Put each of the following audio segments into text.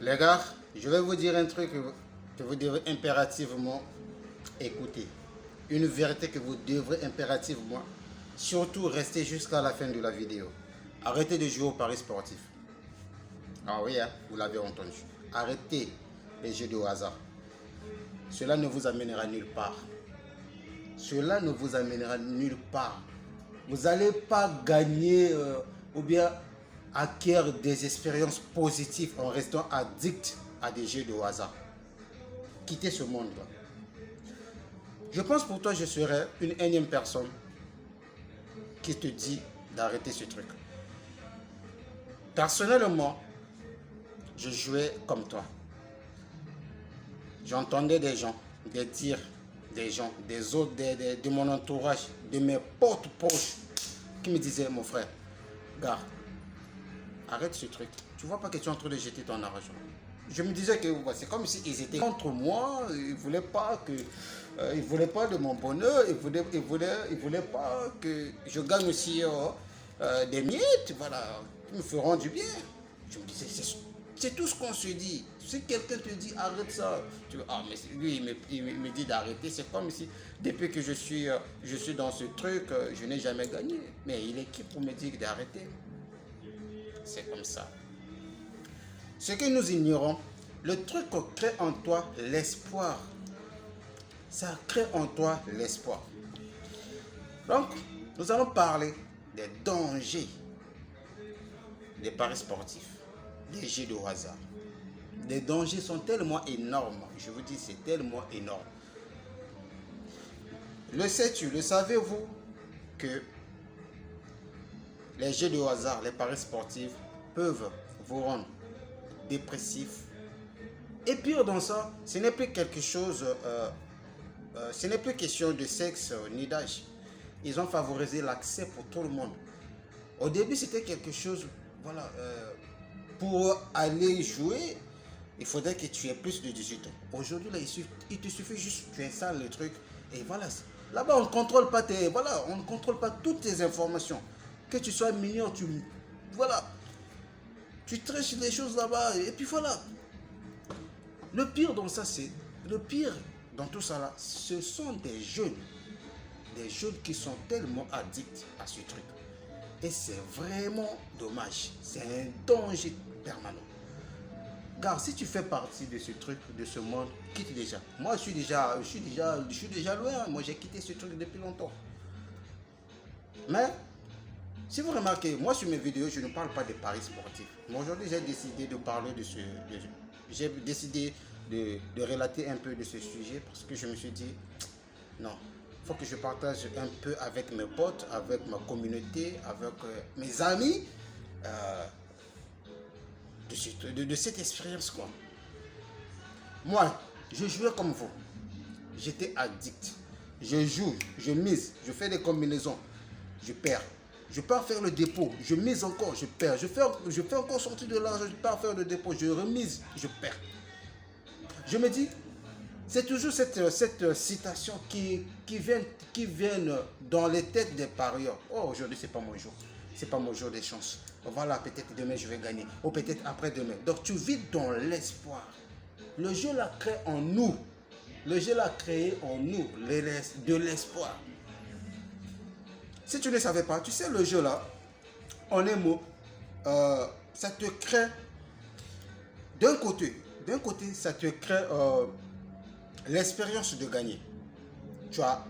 Les gars, je vais vous dire un truc que vous devez impérativement écouter. Une vérité que vous devrez impérativement, surtout rester jusqu'à la fin de la vidéo. Arrêtez de jouer au paris sportif. Ah oui, hein, vous l'avez entendu. Arrêtez les jeux de hasard. Cela ne vous amènera nulle part. Cela ne vous amènera nulle part. Vous n'allez pas gagner ou bien acquérir des expériences positives en restant addict à des jeux de hasard. Quittez ce monde-là. Je pense pour toi, je serai une énième personne qui te dit d'arrêter ce truc. Personnellement, je jouais comme toi. J'entendais des gens, des dires des gens, des autres, de mon entourage, de mes potes proches, qui me disaient, mon frère, gars, arrête ce truc. Tu vois pas que tu es en train de jeter ton argent. Je me disais que c'est comme s'ils étaient contre moi, ils voulaient pas que, ils voulaient pas de mon bonheur, ils voulaient pas que je gagne aussi des miettes, voilà, qui me feront du bien. Je me disais, c'est tout ce qu'on se dit. Si quelqu'un te dit arrête ça, tu veux, ah mais lui il me dit d'arrêter, c'est comme si depuis que je suis dans ce truc, je n'ai jamais gagné. Mais il est qui pour me dire d'arrêter? C'est comme ça. Ce que nous ignorons, le truc crée en toi l'espoir. Ça crée en toi l'espoir. Donc, nous allons parler des dangers des paris sportifs, des jeux de hasard. Les dangers sont tellement énormes. Je vous dis, c'est tellement énorme. Le sais-tu, le savez-vous que les jeux de hasard, les paris sportifs peuvent vous rendre dépressif. Et pire dans ça, ce n'est plus quelque chose, ce n'est plus question de sexe ni d'âge. Ils ont favorisé l'accès pour tout le monde. Au début, c'était quelque chose, voilà, pour aller jouer, il faudrait que tu aies plus de 18 ans. Aujourd'hui, là, il te suffit juste, tu installes le truc, et voilà. Là-bas, on ne contrôle pas on ne contrôle pas toutes tes informations. Que tu sois mignon, voilà. Tu triches les choses là-bas, et puis voilà. Le pire dans ça, le pire dans tout ça là, ce sont des jeunes qui sont tellement addicts à ce truc. Et c'est vraiment dommage. C'est un danger permanent. Car si tu fais partie de ce truc, de ce monde, quitte déjà. Moi, je suis déjà loin. Moi, j'ai quitté ce truc depuis longtemps. Mais, si vous remarquez, moi, sur mes vidéos, je ne parle pas de paris sportifs. Mais aujourd'hui, j'ai décidé de parler j'ai décidé de relater un peu de ce sujet parce que je me suis dit, non, il faut que je partage un peu avec mes potes, avec ma communauté, avec mes amis, de cette expérience, quoi. Moi, je jouais comme vous. J'étais addict. Je joue, je mise, je fais des combinaisons, je perds. Je pars faire le dépôt, je mise encore, je perds. Je fais encore sortir de l'argent, je pars faire le dépôt, je remise, je perds. Je me dis, c'est toujours cette citation qui vient dans les têtes des parieurs. Oh, aujourd'hui, c'est pas mon jour. C'est pas mon jour des chances. Voilà, peut-être demain, je vais gagner. Ou peut-être après-demain. Donc, tu vis dans l'espoir. Le jeu l'a créé en nous. Le jeu l'a créé en nous, de l'espoir. Si tu ne savais pas, tu sais, le jeu là, en un mot, ça te crée, d'un côté, ça te crée l'expérience de gagner. Tu as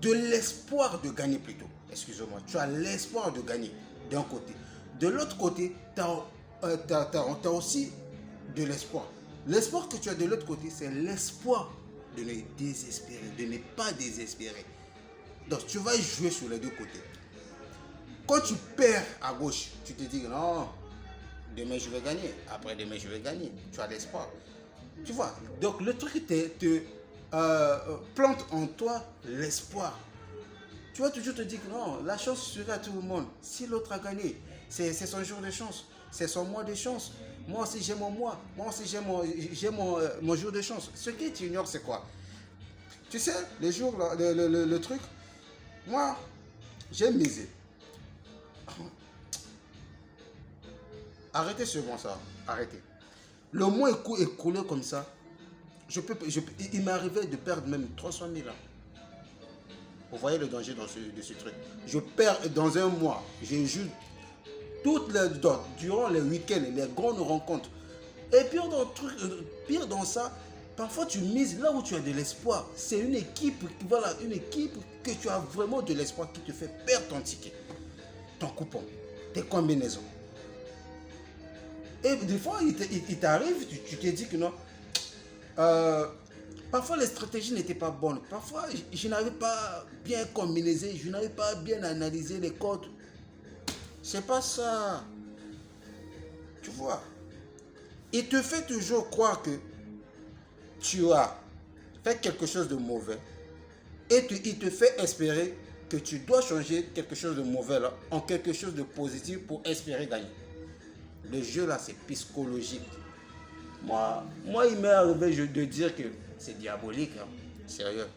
de l'espoir de gagner plutôt. Excusez-moi. Tu as l'espoir de gagner d'un côté. De l'autre côté, tu as aussi de l'espoir. L'espoir que tu as de l'autre côté, c'est l'espoir de ne désespérer, de ne pas désespérer. Donc tu vas jouer sur les deux côtés. Quand tu perds à gauche, tu te dis non, demain je vais gagner, après-demain je vais gagner. Tu as l'espoir. Tu vois, donc le truc te plante en toi l'espoir. Tu vas toujours te dire que non, la chance sera à tout le monde. Si l'autre a gagné, c'est son jour de chance, c'est son mois de chance. Moi aussi j'ai mon mois, moi aussi j'ai mon jour de chance. Ce que tu ignores, c'est quoi? Tu sais, les jours, le truc, moi, j'ai misé. Arrêtez ce bon ça, arrêtez. Le mois écoulé comme ça, il m'est arrivé de perdre même 300 000 ans. Vous voyez le danger de ce truc. Je perds dans un mois. Je joue durant les week-ends, les grandes rencontres. Et pire dans ça, parfois tu mises là où tu as de l'espoir. C'est une équipe, voilà, une équipe que tu as vraiment de l'espoir qui te fait perdre ton ticket, ton coupon, tes combinaisons. Et des fois, il t'arrive, tu te dis que non. Parfois, les stratégies n'étaient pas bonnes. Parfois, je n'avais pas bien combiné, je n'avais pas bien analysé les codes. C'est pas ça. Tu vois. Il te fait toujours croire que tu as fait quelque chose de mauvais. Et il te fait espérer que tu dois changer quelque chose de mauvais là, en quelque chose de positif pour espérer gagner. Le jeu là, c'est psychologique. Moi, il m'est arrivé de dire que c'est diabolique. Hein. Sérieux.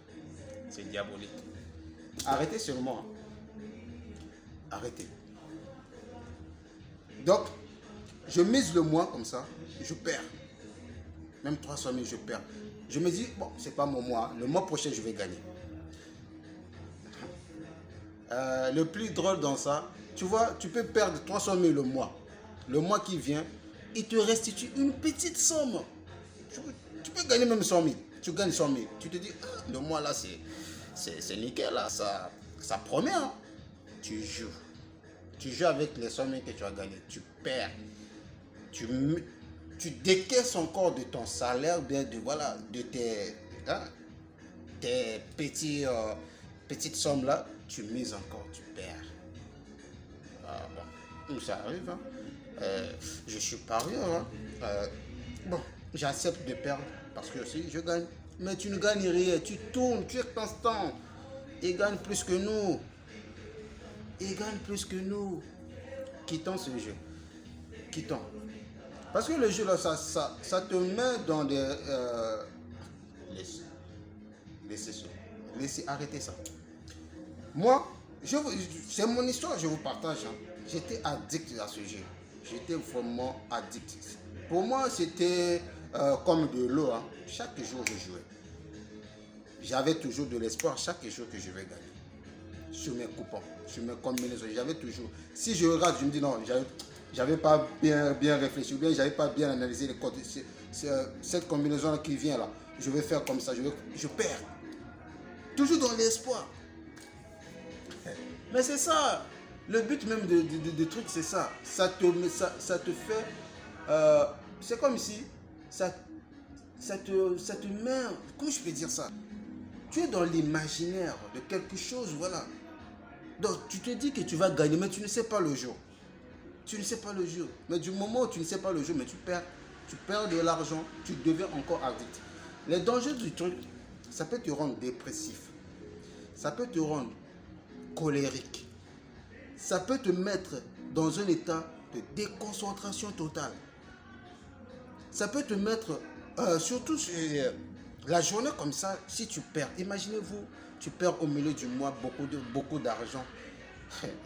C'est diabolique. Arrêtez seulement. Arrêtez. Donc, je mise le mois comme ça, je perds. Même 300 000, je perds. Je me dis, bon, c'est pas mon mois. Le mois prochain, je vais gagner. Le plus drôle dans ça, tu vois, tu peux perdre 300 000 le mois. Le mois qui vient, il te restitue une petite somme. Tu peux gagner même 100 000. Tu gagnes 100 000. Tu te dis, ah, le mois là, c'est nickel, là, ça promet. Hein. Tu joues. Tu joues avec les 100 000 que tu as gagné. Tu perds. Tu décaisses encore de ton salaire, bien de tes petites sommes là. Tu mises encore, tu perds. Ah, bon, ça arrive. Hein. Je suis parieur. Hein. Bon, j'accepte de perdre parce que aussi je gagne. Mais tu ne gagnes rien, tu tournes, tu es constant. Il gagne plus que nous. Il gagne plus que nous. Quittons ce jeu. Quittons. Parce que le jeu là, ça te met dans des... Laissez arrêter ça. Moi, c'est mon histoire, je vous partage. Hein. J'étais addict à ce jeu. J'étais vraiment addict. Pour moi, c'était comme de l'eau. Hein. Chaque jour, je jouais. J'avais toujours de l'espoir chaque jour que je vais gagner. Sur mes coupons, sur mes combinaisons. J'avais toujours. Si je regarde, je me dis non, j'avais pas bien réfléchi, ou bien j'avais pas bien analysé les codes. Cette combinaison qui vient là, je vais faire comme ça, je perds. Toujours dans l'espoir. Mais c'est ça. Le but même de truc, c'est ça. Ça te fait... c'est comme si ça te met... Comment je peux dire ça? Tu es dans l'imaginaire de quelque chose, voilà. Donc tu te dis que tu vas gagner, mais tu ne sais pas le jour. Tu ne sais pas le jour. Mais du moment où tu ne sais pas le jour, mais tu perds de l'argent, tu deviens encore addict. Les dangers du truc, ça peut te rendre dépressif. Ça peut te rendre colérique. Ça peut te mettre dans un état de déconcentration totale. Ça peut te mettre, surtout sur la journée comme ça, si tu perds. Imaginez-vous, tu perds au milieu du mois beaucoup d'argent.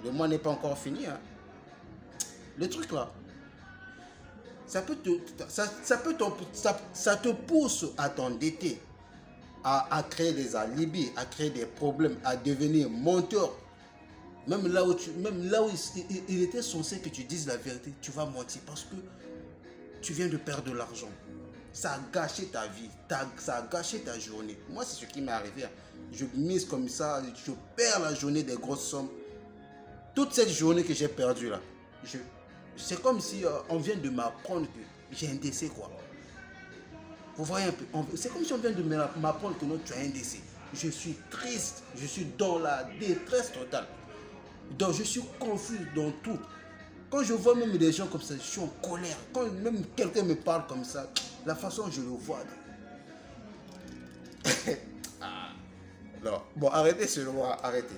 Le mois n'est pas encore fini. Hein. Le truc là, ça te pousse à t'endetter, à créer des alibis, à créer des problèmes, à devenir menteur. Même là où il était censé que tu dises la vérité, tu vas mentir parce que tu viens de perdre de l'argent. Ça a gâché ta vie, ça a gâché ta journée. Moi, c'est ce qui m'est arrivé. Je mise comme ça, je perds la journée des grosses sommes. Toute cette journée que j'ai perdue là, c'est comme si on vient de m'apprendre que j'ai un décès quoi. Vous voyez un peu, c'est comme si on vient de m'apprendre que non, tu as un décès. Je suis triste, je suis dans la détresse totale. Donc je suis confus dans tout. Quand je vois même des gens comme ça, je suis en colère. Quand même quelqu'un me parle comme ça, la façon dont je le vois. Ah. Non. Bon, arrêtez seulement, arrêtez.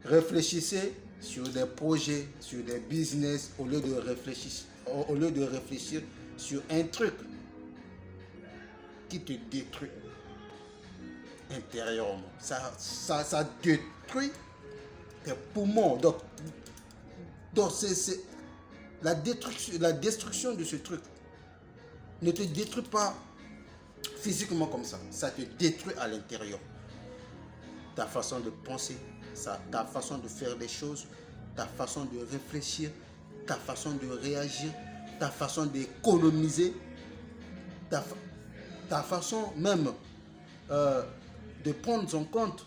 Réfléchissez sur des projets, sur des business, au lieu de réfléchir sur un truc qui te détruit intérieurement. Ça détruit tes poumons. Donc la destruction de ce truc ne te détruit pas physiquement comme ça te détruit à l'intérieur. Ta façon de penser, ta façon de faire les choses, ta façon de réfléchir, ta façon de réagir, ta façon d'économiser, ta façon même de prendre en compte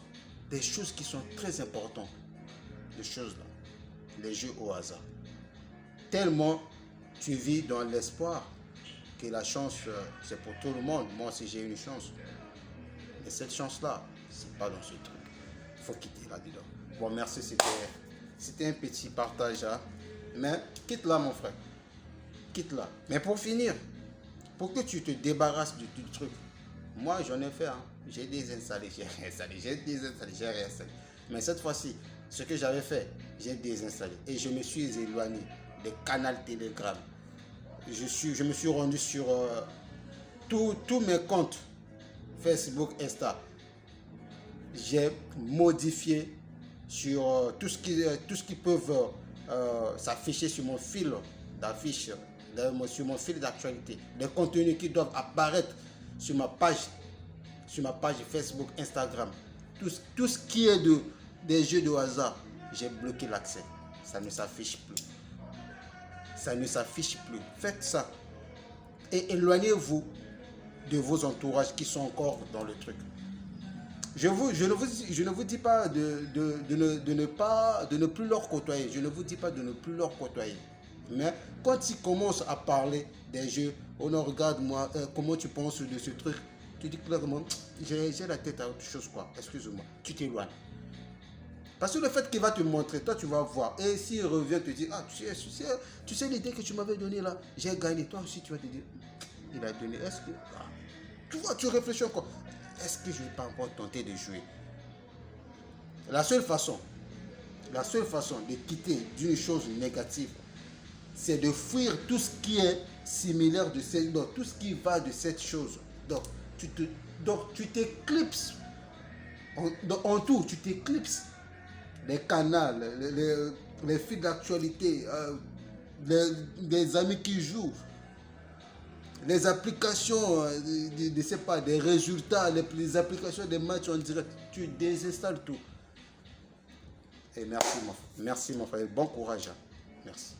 des choses qui sont très importantes. Des choses là, les jeux au hasard. Tellement tu vis dans l'espoir que la chance, c'est pour tout le monde. Moi aussi j'ai une chance. Mais cette chance-là, c'est pas dans ce truc. Il faut quitter là-dedans. Bon, merci, c'était un petit partage. Hein. Mais quitte là, mon frère. Quitte là. Mais pour finir, pour que tu te débarrasses du truc, moi j'en ai fait. Hein. J'ai désinstallé, j'ai réinstallé, j'ai réinstallé. Mais cette fois-ci, ce que j'avais fait, j'ai désinstallé. Et je me suis éloigné des canaux Telegram. Je me suis rendu sur tous mes comptes Facebook, Insta. J'ai modifié sur tout ce qui peuvent s'afficher sur mon fil d'affiche, sur mon fil d'actualité, des contenus qui doivent apparaître sur ma page Facebook, Instagram. Tout ce qui est des jeux de hasard, j'ai bloqué l'accès. Ça ne s'affiche plus. Ça ne s'affiche plus. Faites ça. Et éloignez-vous de vos entourages qui sont encore dans le truc. Je ne vous dis pas de ne plus leur côtoyer. Je ne vous dis pas de ne plus leur côtoyer. Mais quand ils commencent à parler des jeux, on regarde moi, comment tu penses de ce truc, tu dis clairement, j'ai la tête à autre chose quoi. Excuse-moi, tu t'éloignes. Parce que le fait qu'il va te montrer, toi tu vas voir. Et s'il revient te dire, ah tu sais l'idée que tu m'avais donnée là, j'ai gagné. Toi aussi tu vas te dire, il a donné. Est-ce que tu vois, tu réfléchis encore. Est-ce que je ne vais pas encore tenter de jouer? La seule façon de quitter d'une chose négative, c'est de fuir tout ce qui est similaire de cette, donc tout ce qui va de cette chose. Donc tu t'éclipses. En tout, tu t'éclipses. Les canaux, les fils d'actualité, les amis qui jouent, les applications, des résultats, les applications des matchs en direct, tu désinstalles tout. Et merci mon frère, bon courage. Hein. Merci.